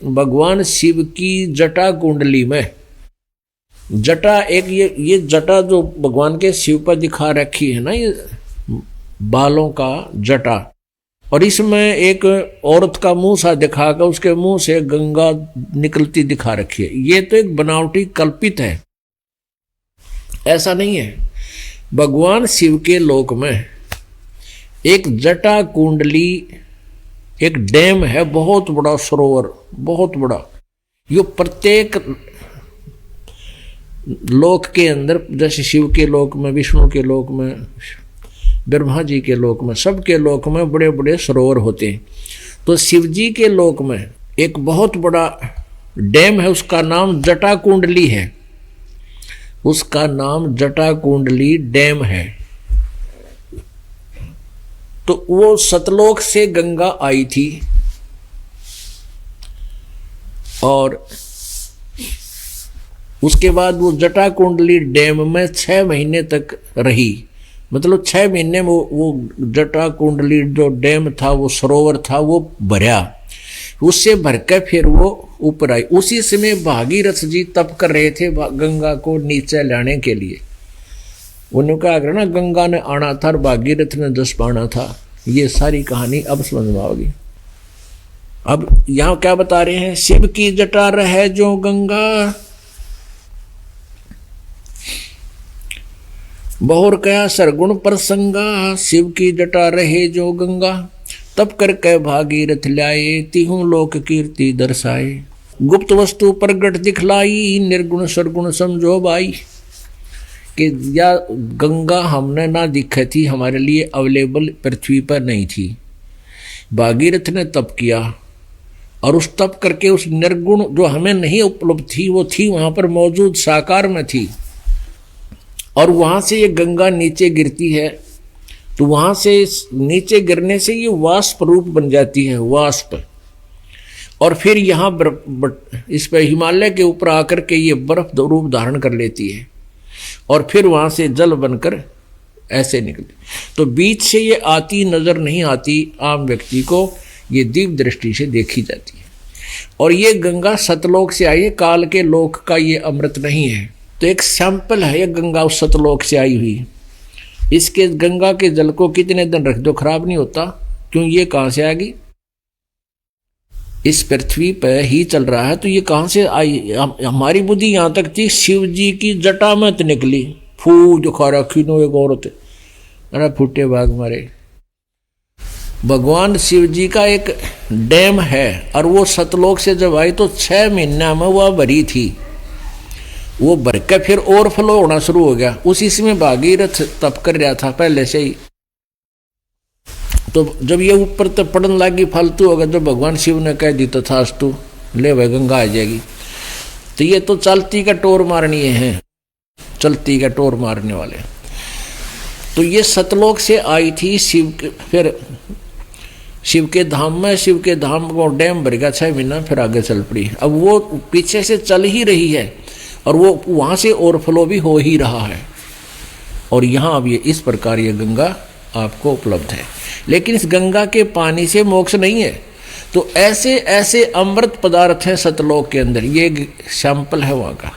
भगवान शिव की जटा कुंडली में, जटा एक ये जटा जो भगवान के शिव पर दिखा रखी है ना, ये बालों का जटा, और इसमें एक औरत का मुंह सा दिखा कर उसके मुंह से गंगा निकलती दिखा रखी है। ये तो एक बनावटी कल्पित है, ऐसा नहीं है। भगवान शिव के लोक में एक जटा कुंडली, एक डैम है, बहुत बड़ा सरोवर, बहुत बड़ा। यो प्रत्येक लोक के अंदर, जैसे शिव के लोक में, विष्णु के लोक में, ब्रह्मा जी के लोक में, सबके लोक में बड़े बड़े सरोवर होते हैं। तो शिव जी के लोक में एक बहुत बड़ा डैम है, उसका नाम जटा कुंडली है, उसका नाम जटा कुंडली डैम है। तो वो सतलोक से गंगा आई थी और उसके बाद वो जटा कुंडली डैम में 6 महीने तक रही। मतलब 6 महीने में वो जटा कुंडली जो डैम था, वो सरोवर था, वो भरा। उससे भरकर फिर वो ऊपर आई। उसी समय भागीरथ जी तप कर रहे थे गंगा को नीचे लाने के लिए। उन्होंने कहा ना, गंगा ने आना था और भागीरथ ने जस पाना था। ये सारी कहानी अब समझ में आओगी। अब यहां क्या बता रहे हैं, शिव की जटा रहे जो गंगा, बहुर कया सरगुण प्रसंगा, शिव की जटा रहे जो गंगा, तब करके भागीरथ लाए, तिहु लोक कीर्ति दर्शाए, गुप्त वस्तु प्रगट दिखलाई, निर्गुण सरगुण समझो बाई। कि या गंगा हमने ना दिखी थी, हमारे लिए अवेलेबल पृथ्वी पर नहीं थी। भागीरथ ने तप किया और उस तप करके उस निर्गुण जो हमें नहीं उपलब्ध थी, वो थी वहां पर मौजूद, साकार में थी। और वहां से ये गंगा नीचे गिरती है, तो वहां से नीचे गिरने से ये वाष्प रूप बन जाती है, वाष्प। और फिर यहाँ इस पर हिमालय के ऊपर आकर के ये बर्फ रूप धारण कर लेती है और फिर वहां से जल बनकर ऐसे निकलती। तो बीच से ये आती नजर नहीं आती आम व्यक्ति को, ये दीप दृष्टि से देखी जाती है। और ये गंगा सतलोक से आई है, काल के लोक का ये अमृत नहीं है। तो एक सैंपल है ये गंगा उस सतलोक से आई हुई। इसके गंगा के जल को कितने दिन रख दो खराब नहीं होता, क्यों? ये कहां से आएगी? इस पृथ्वी पर ही चल रहा है, तो ये कहां से आई? हमारी बुद्धि यहां तक थी, शिव जी की जटा में तो निकली, फू जो खा रखी नो एक औरत, अरे फूटे भाग मारे। भगवान शिव जी का एक डैम है और वो सतलोक से जब आई तो 6 महीना में वह भरी थी। वो भर के फिर ओवरफ्लो होना शुरू हो गया। उसी समय भागीरथ तप कर रहा था पहले से ही। तो जब ये ऊपर तक पड़न लगी फालतू होगा, जब भगवान शिव ने कह दी तथास्तु, ले भाई गंगा आ जाएगी। तो ये तो चलती का टोर मारनी है, चलती का टोर मारने वाले। तो ये सतलोक से आई थी शिव के, फिर शिव के धाम में, शिव के धाम को डैम भर गया 6 महीना, फिर आगे चल पड़ी। अब वो पीछे से चल ही रही है और वो वहां से ओवरफ्लो भी हो ही रहा है। और यहाँ अब ये इस प्रकार ये गंगा आपको उपलब्ध है। लेकिन इस गंगा के पानी से मोक्ष नहीं है। तो ऐसे ऐसे अमृत पदार्थ हैं सतलोक के अंदर, ये सैंपल है वहाँ का।